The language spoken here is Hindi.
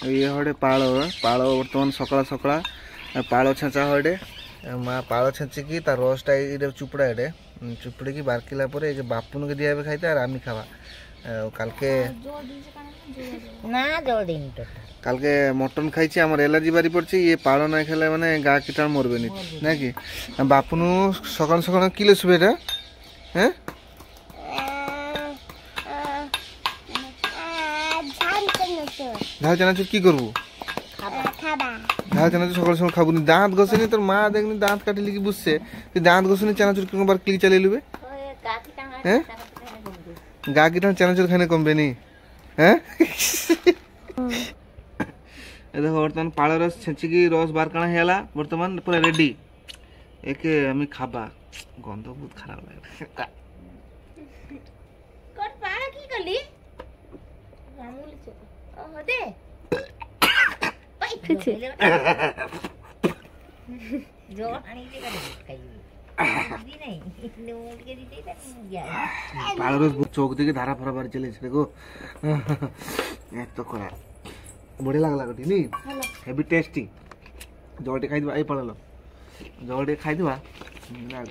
ये हटे पाळ पाळ बर्तमान सकाळ सकाळ पाळ छेचा हटे माँ पाळ छेचिकी तार रसटा ये चुपड़ा ये चुपड़ी की बारकिला बापुन के दिया खाई आम खावा काल के काल के मटन खाई एलर्जी बारी पड़ी ये पाळ ना खेले मैंने गा कीटाणु मरबे ना कि बापुन सकाल सकाल किलो सुबह हैं झाल चनाचुर की करबू झाल चनाचुर सकाल सकाल खाबुनी दांत घसेनी तोर माँ देखनी दांत काटिली कि बुझसे दांत घसेनी चनाचुर किन बार क्लिक चले लुबे हैं गा कीटाणु चनाचुर खाने कमबे नी हैं देखो बर्तमान पाळ रस छेचिकी रस बारकाणा हेला बर्तमान पूरा रेडी एक आमी खाबा गंध बहुत खराब लागे कोन पाळ की करली मामूली छो ओह दे जो आनी के खाई दी नहीं नोट के दी पाळ रस चौक दिखे धारा फरा बार चले देखो ये तो करा बढ़िया लागला कटी नी हेवी टेस्टी जोटे खाई दिबा ए पळलो जोटे खाई दिबा ना